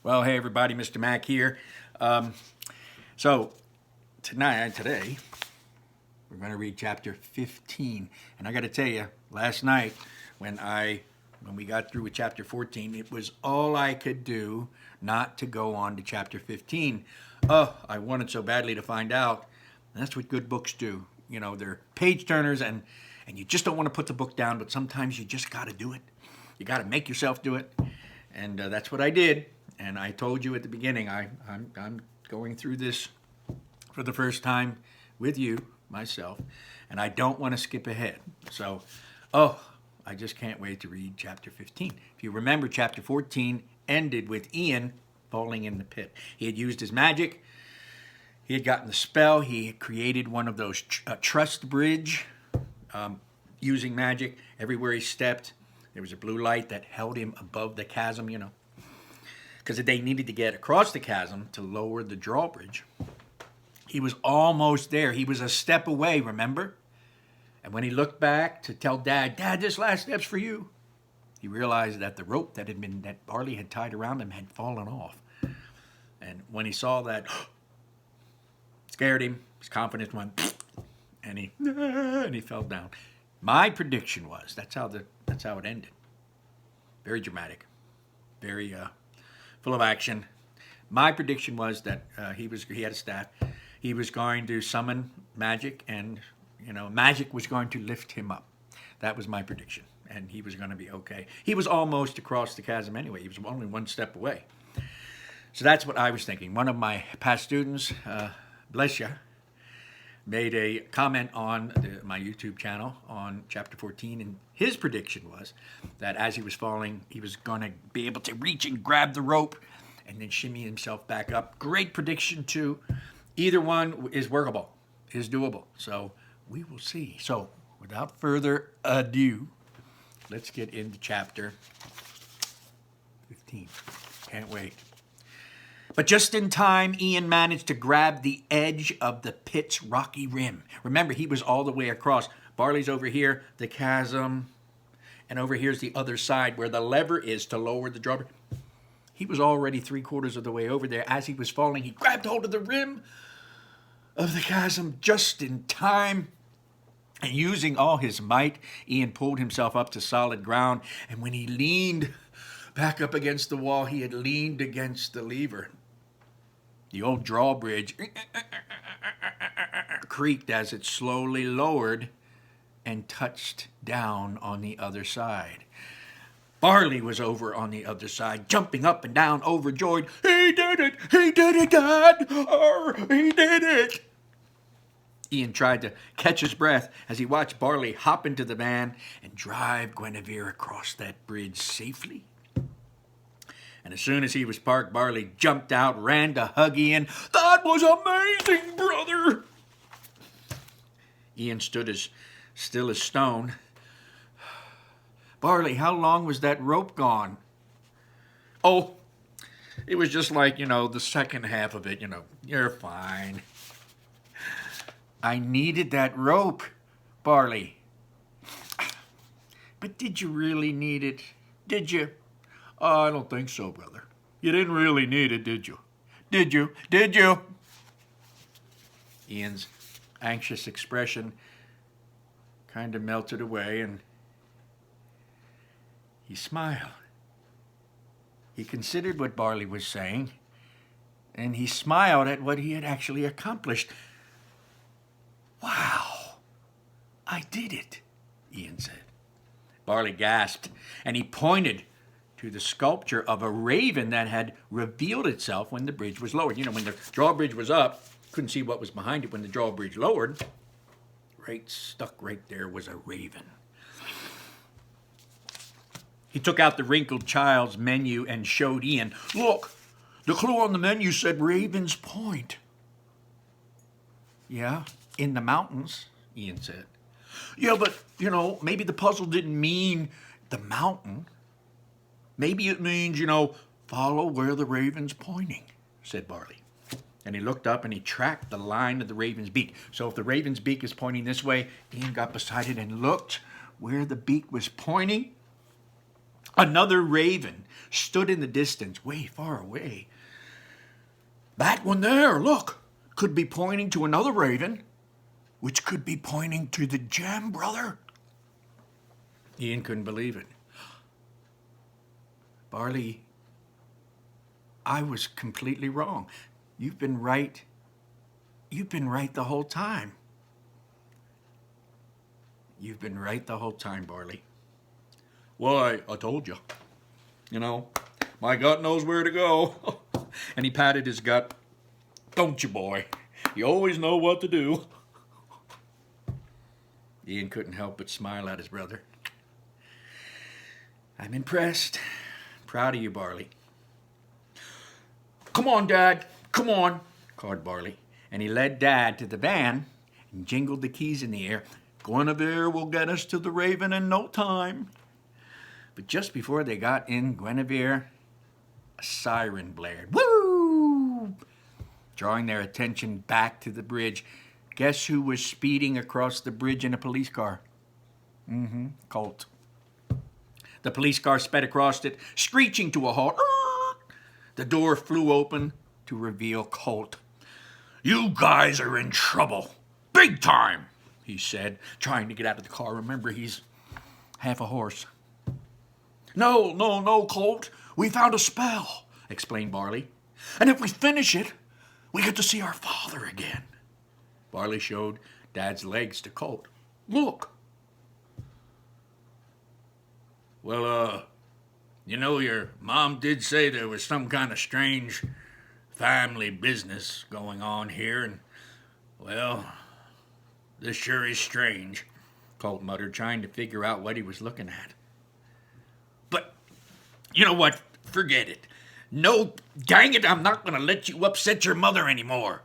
Well, hey everybody, Mr. Mac here. So today, we're going to read chapter 15. And I got to tell you, last night when we got through with chapter 14, it was all I could do not to go on to chapter 15. Oh, I wanted so badly to find out. And that's what good books do. You know, they're page turners, and you just don't want to put the book down, but sometimes you just got to do it. You got to make yourself do it. And that's what I did. And I told you at the beginning, I'm going through this for the first time with you, myself, and I don't want to skip ahead. So, I just can't wait to read chapter 15. If you remember, chapter 14 ended with Ian falling in the pit. He had used his magic. He had gotten the spell. He had created one of those trust bridge using magic. Everywhere he stepped, there was a blue light that held him above the chasm, because they needed to get across the chasm to lower the drawbridge. He was almost there. He was a step away, remember? And when he looked back to tell Dad, this last step's for you, he realized that the rope that Barley had tied around him had fallen off. And when he saw that, it scared him. His confidence went, and he fell down. My prediction was that's how it ended. Very dramatic, very full of action. My prediction was that he had a staff. He was going to summon magic, and magic was going to lift him up. That was my prediction, and he was going to be okay. He was almost across the chasm anyway. He was only one step away. So that's what I was thinking. One of my past students, bless you, made a comment on my YouTube channel on chapter 14, and his prediction was that as he was falling, he was going to be able to reach and grab the rope and then shimmy himself back up. Great prediction, too. Either one is workable, is doable. So we will see. So without further ado, let's get into chapter 15. Can't wait. But just in time, Ian managed to grab the edge of the pit's rocky rim. Remember, he was all the way across. Barley's over here, the chasm, and over here's the other side where the lever is to lower the drawbridge. He was already 3/4 of the way over there. As he was falling, he grabbed hold of the rim of the chasm just in time. And using all his might, Ian pulled himself up to solid ground. And when he leaned back up against the wall, he had leaned against the lever. The old drawbridge creaked as it slowly lowered and touched down on the other side. Barley was over on the other side, jumping up and down, overjoyed. He did it! He did it, Dad! He did it! Ian tried to catch his breath as he watched Barley hop into the van and drive Guinevere across that bridge safely. And as soon as he was parked, Barley jumped out, ran to hug Ian. That was amazing, brother! Ian stood as still as stone. Barley, how long was that rope gone? Oh, it was just like, the second half of it, You're fine. I needed that rope, Barley. But did you really need it? Did you? Oh, I don't think so, brother. You didn't really need it, did you? Did you? Did you? Ian's anxious expression kind of melted away, and he smiled. He considered what Barley was saying, and he smiled at what he had actually accomplished. Wow, I did it, Ian said. Barley gasped, and he pointed to the sculpture of a raven that had revealed itself when the bridge was lowered. When the drawbridge was up, couldn't see what was behind it. When the drawbridge lowered, stuck right there was a raven. He took out the wrinkled child's menu and showed Ian. Look, the clue on the menu said Raven's Point. Yeah, in the mountains, Ian said. Yeah, but, maybe the puzzle didn't mean the mountain. Maybe it means, follow where the raven's pointing, said Barley. And he looked up and he tracked the line of the raven's beak. So if the raven's beak is pointing this way, Ian got beside it and looked where the beak was pointing. Another raven stood in the distance, way far away. That one there, look, could be pointing to another raven, which could be pointing to the gem, brother. Ian couldn't believe it. Barley, I was completely wrong. You've been right. You've been right the whole time. You've been right the whole time, Barley. Why, I told you. You know, my gut knows where to go. And he patted his gut. Don't you, boy? You always know what to do. Ian couldn't help but smile at his brother. I'm impressed. Proud of you, Barley. Come on, Dad. Come on, called Barley. And he led Dad to the van and jingled the keys in the air. Guinevere will get us to the Raven in no time. But just before they got in Guinevere, a siren blared. Woo! Drawing their attention back to the bridge. Guess who was speeding across the bridge in a police car? Colt. The police car sped across it, screeching to a halt. The door flew open to reveal Colt. You guys are in trouble. Big time, he said, trying to get out of the car. Remember, he's half a horse. No, Colt. We found a spell, explained Barley. And if we finish it, we get to see our father again. Barley showed Dad's legs to Colt. Look. Well, you know, your mom did say there was some kind of strange family business going on here, and, well, this sure is strange, Colt muttered, trying to figure out what he was looking at. But, you know what? Forget it. No, dang it, I'm not going to let you upset your mother anymore.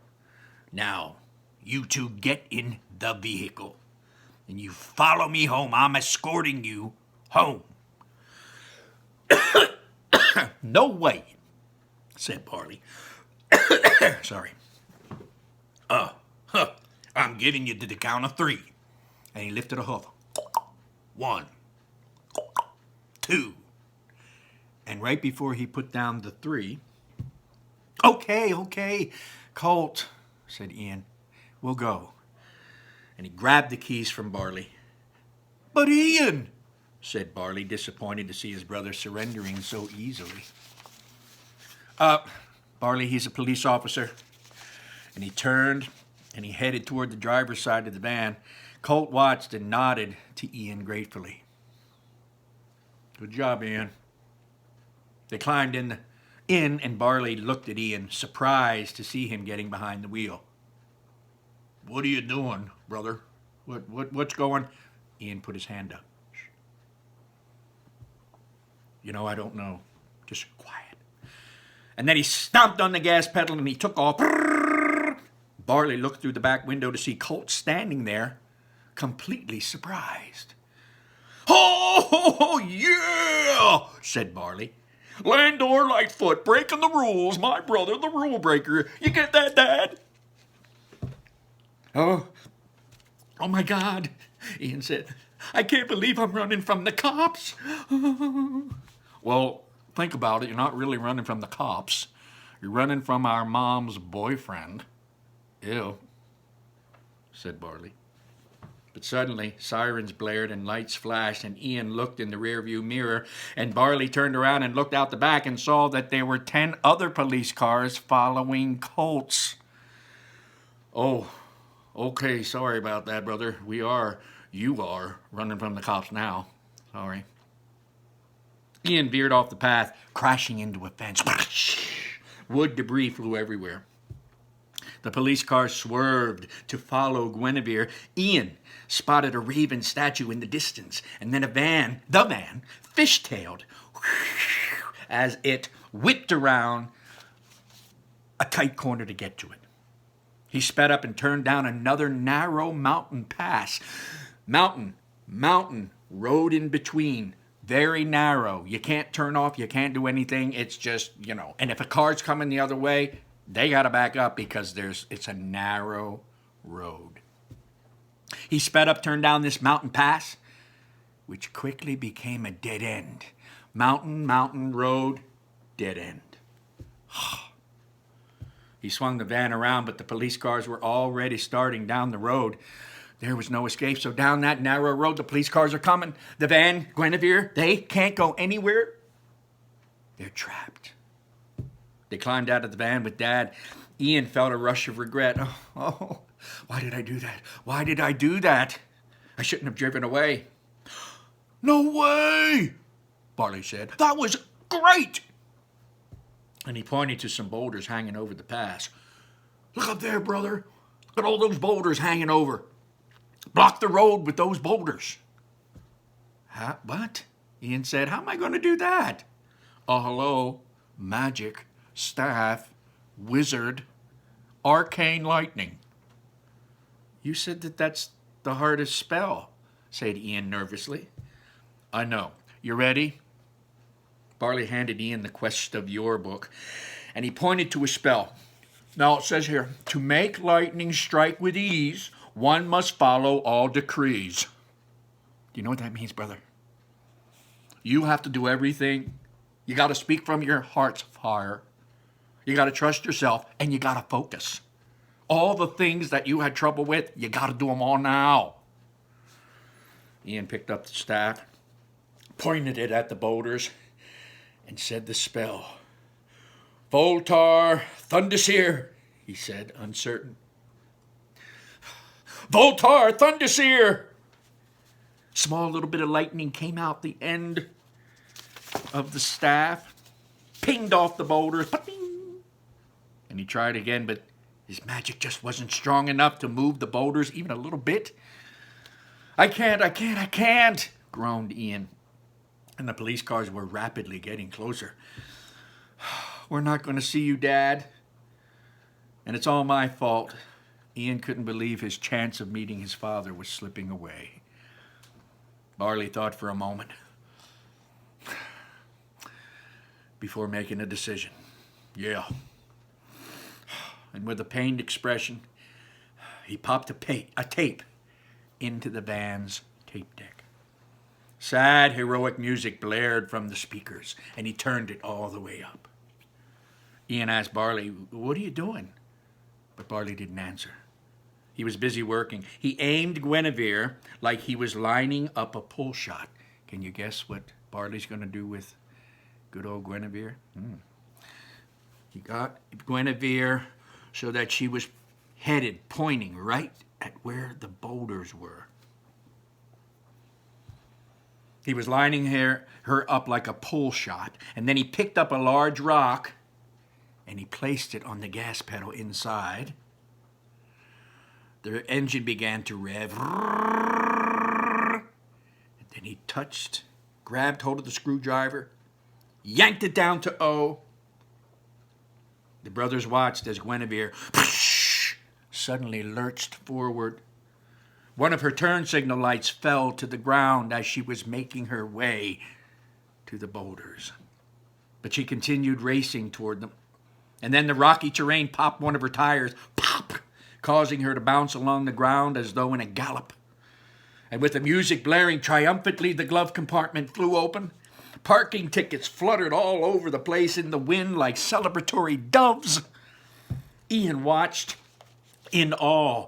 Now, you two get in the vehicle, and you follow me home. I'm escorting you home. No way, said Barley. Sorry. I'm giving you to the count of 3. And he lifted a hoof. 1, 2. And right before he put down the 3, Okay, Colt, said Ian. We'll go. And he grabbed the keys from Barley. But Ian, said Barley, disappointed to see his brother surrendering so easily. Barley, he's a police officer. And he turned and he headed toward the driver's side of the van. Colt watched and nodded to Ian gratefully. Good job, Ian. They climbed in and Barley looked at Ian, surprised to see him getting behind the wheel. What are you doing, brother? What's going? Ian put his hand up. Shh. You know, I don't know. Just quiet. And then he stomped on the gas pedal and he took off. Barley looked through the back window to see Colt standing there, completely surprised. Oh, yeah, said Barley. Landor Lightfoot, breaking the rules. My brother, the rule breaker. You get that, Dad? Oh my God, Ian said. I can't believe I'm running from the cops. Well, think about it. You're not really running from the cops. You're running from our mom's boyfriend. Ew, said Barley. But suddenly, sirens blared and lights flashed, and Ian looked in the rearview mirror, and Barley turned around and looked out the back and saw that there were 10 other police cars following Colt's. Oh, okay, sorry about that, brother. You are running from the cops now. Sorry. Ian veered off the path, crashing into a fence. Wood debris flew everywhere. The police car swerved to follow Guinevere. Ian spotted a raven statue in the distance, and then the van, fishtailed as it whipped around a tight corner to get to it. He sped up and turned down another narrow mountain pass. Mountain, road in between, very narrow. You can't turn off, you can't do anything. It's just, and if a car's coming the other way, they got to back up because it's a narrow road. He sped up, turned down this mountain pass, which quickly became a dead end. Mountain road, dead end. He swung the van around, but the police cars were already starting down the road. There was no escape, so down that narrow road, the police cars are coming. The van, Guinevere, they can't go anywhere. They're trapped. They climbed out of the van with Dad. Ian felt a rush of regret. Oh, why did I do that? Why did I do that? I shouldn't have driven away. No way, Barley said. That was great. And he pointed to some boulders hanging over the pass. Look up there, brother. Look at all those boulders hanging over. Block the road with those boulders. What? Ian said. How am I going to do that? Hello, magic, staff, wizard, arcane lightning. You said that's the hardest spell, said Ian nervously. I know. You ready? Barley handed Ian the Quest of Yore book, and he pointed to a spell. Now it says here, to make lightning strike with ease, one must follow all decrees. Do you know what that means, brother? You have to do everything. You got to speak from your heart's fire. You got to trust yourself, and you got to focus. All the things that you had trouble with, you got to do them all now. Ian picked up the staff, pointed it at the boulders, and said the spell. Voltar Thunderseer, he said, uncertain. Voltar Thunderseer! Small little bit of lightning came out the end of the staff, pinged off the boulders, and he tried again, but his magic just wasn't strong enough to move the boulders even a little bit. I can't, groaned Ian. And the police cars were rapidly getting closer. We're not going to see you, Dad. And it's all my fault. Ian couldn't believe his chance of meeting his father was slipping away. Barley thought for a moment before making a decision. Yeah. And with a pained expression, he popped a tape into the van's tape deck. Sad, heroic music blared from the speakers, and he turned it all the way up. Ian asked Barley, what are you doing? But Barley didn't answer. He was busy working. He aimed Guinevere like he was lining up a pull shot. Can you guess what Barley's going to do with good old Guinevere? He got Guinevere so that she was headed, pointing right at where the boulders were. He was lining her up like a pull shot, and then he picked up a large rock, and he placed it on the gas pedal inside. The engine began to rev. And then he grabbed hold of the screwdriver, yanked it down to O. The brothers watched as Guinevere suddenly lurched forward. One of her turn signal lights fell to the ground as she was making her way to the boulders. But she continued racing toward them. And then the rocky terrain popped one of her tires, pop, causing her to bounce along the ground as though in a gallop. And with the music blaring triumphantly, the glove compartment flew open. Parking tickets fluttered all over the place in the wind like celebratory doves. Ian watched in awe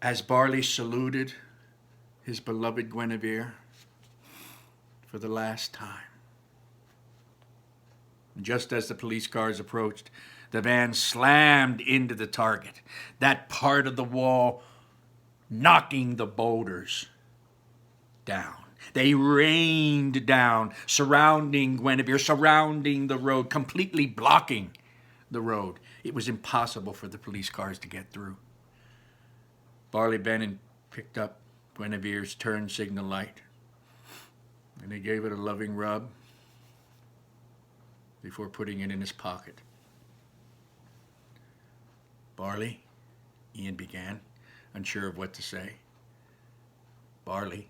as Barley saluted his beloved Guinevere for the last time. Just as the police cars approached, the van slammed into the target, that part of the wall knocking the boulders down. They rained down, surrounding Guinevere, surrounding the road, completely blocking the road. It was impossible for the police cars to get through. Barley Bennon picked up Guinevere's turn signal light, and he gave it a loving rub before putting it in his pocket. Barley, Ian began, unsure of what to say. Barley.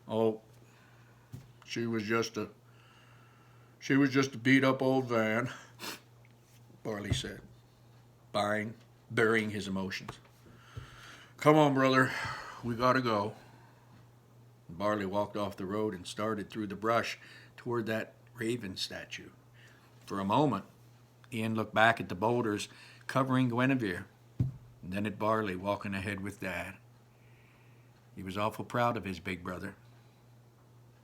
Oh, she was just a beat up old van, Barley said, burying his emotions. Come on, brother, we gotta go. Barley walked off the road and started through the brush toward that raven statue. For a moment, Ian looked back at the boulders covering Guinevere, and then at Barley walking ahead with Dad. He was awful proud of his big brother.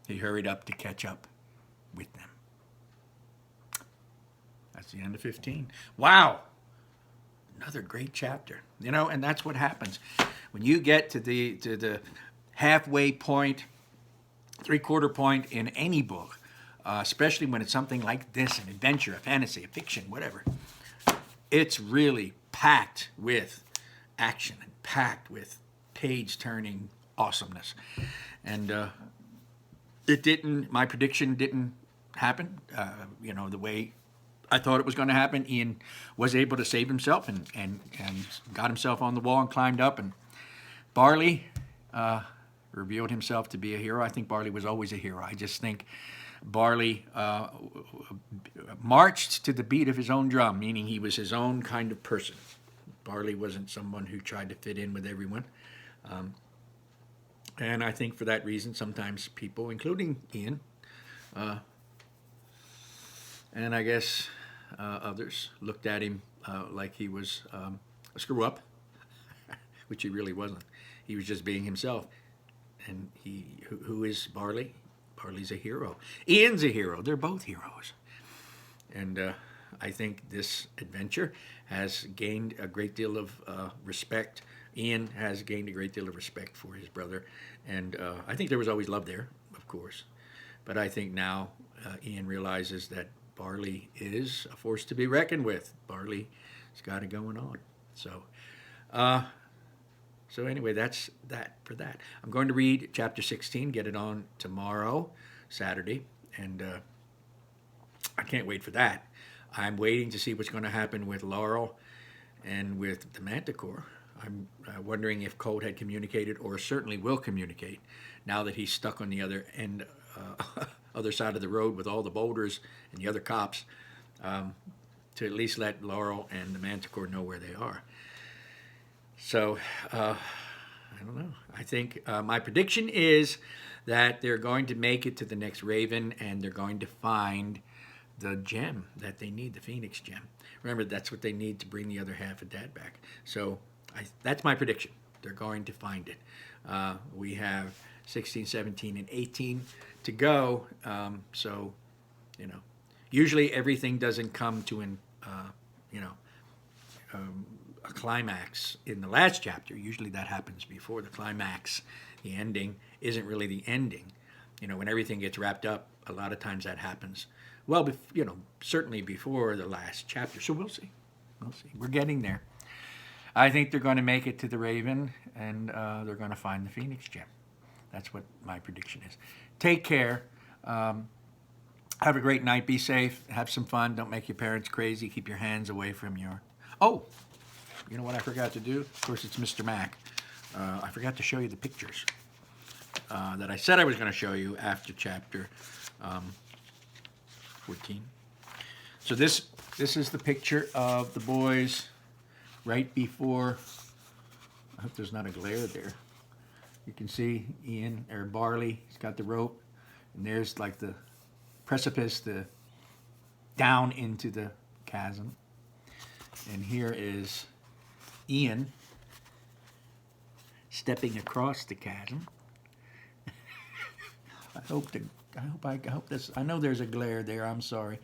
He hurried up to catch up with them. That's the end of 15. Wow! Another great chapter. You know, and that's what happens. When you get to the halfway point, three-quarter point in any book, especially when it's something like this, an adventure, a fantasy, a fiction, whatever, it's really packed with action and packed with page-turning awesomeness. And my prediction didn't happen, the way I thought it was going to happen. Ian was able to save himself and got himself on the wall and climbed up. And Barley revealed himself to be a hero. I think Barley was always a hero. I just think Barley marched to the beat of his own drum, meaning he was his own kind of person. Barley wasn't someone who tried to fit in with everyone. And I think for that reason, sometimes people, including Ian, and I guess others, looked at him like he was a screw-up, which he really wasn't. He was just being himself. And who is Barley? Barley's a hero. Ian's a hero. They're both heroes. And I think this adventure has gained a great deal of respect. Ian has gained a great deal of respect for his brother. And I think there was always love there, of course. But I think now Ian realizes that Barley is a force to be reckoned with. Barley's got it going on. So anyway, that's that for that. I'm going to read chapter 16, get it on tomorrow, Saturday, and I can't wait for that. I'm waiting to see what's going to happen with Laurel and with the Manticore. I'm wondering if Colt had communicated, or certainly will communicate, now that he's stuck on the other end, other side of the road with all the boulders and the other cops, to at least let Laurel and the Manticore know where they are. So, I don't know. I think my prediction is that they're going to make it to the next Raven, and they're going to find the gem that they need, the Phoenix gem. Remember, that's what they need to bring the other half of Dad back. So that's my prediction. They're going to find it. We have 16, 17, and 18 to go. So, usually everything doesn't come to a climax in the last chapter. Usually that happens before the climax. The ending isn't really the ending. When everything gets wrapped up, a lot of times that happens. Well, certainly before the last chapter. So we'll see. We're getting there. I think they're going to make it to the Raven, and they're going to find the Phoenix gem. That's what my prediction is. Take care. Have a great night. Be safe. Have some fun. Don't make your parents crazy. Keep your hands away from your... Oh, you know what I forgot to do? Of course, it's Mr. Mac. I forgot to show you the pictures that I said I was going to show you after chapter 14. So this is the picture of the boys right before... I hope there's not a glare there. You can see Ian, or Barley, he's got the rope, and there's like the precipice, down into the chasm. And here is Ian stepping across the chasm. I know there's a glare there. I'm sorry,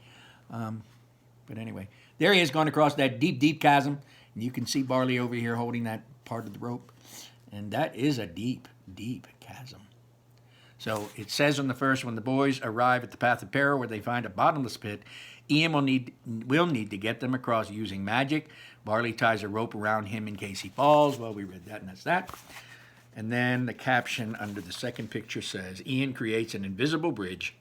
but anyway, there he is going across that deep, deep chasm, and you can see Barley over here holding that part of the rope, and that is a deep, deep chasm. So it says on the first, when the boys arrive at the Path of Peril, where they find a bottomless pit, Ian will need to get them across using magic. Barley ties a rope around him in case he falls. Well, we read that, and that's that. And then the caption under the second picture says, Ian creates an invisible bridge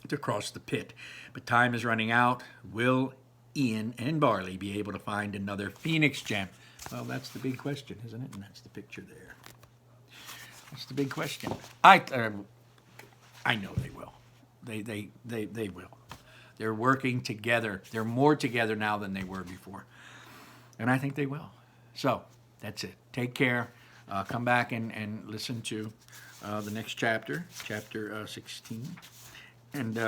to cross the pit, but time is running out. Will Ian and Barley be able to find another Phoenix gem? Well, that's the big question, isn't it? And that's the picture there. That's the big question. I know they will. They will. They're working together. They're more together now than they were before. And I think they will. So, that's it. Take care. come back and listen to the next chapter, chapter 16. And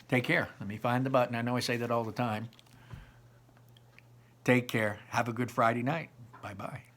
take care. Let me find the button. I know I say that all the time. Take care. Have a good Friday night. Bye-bye.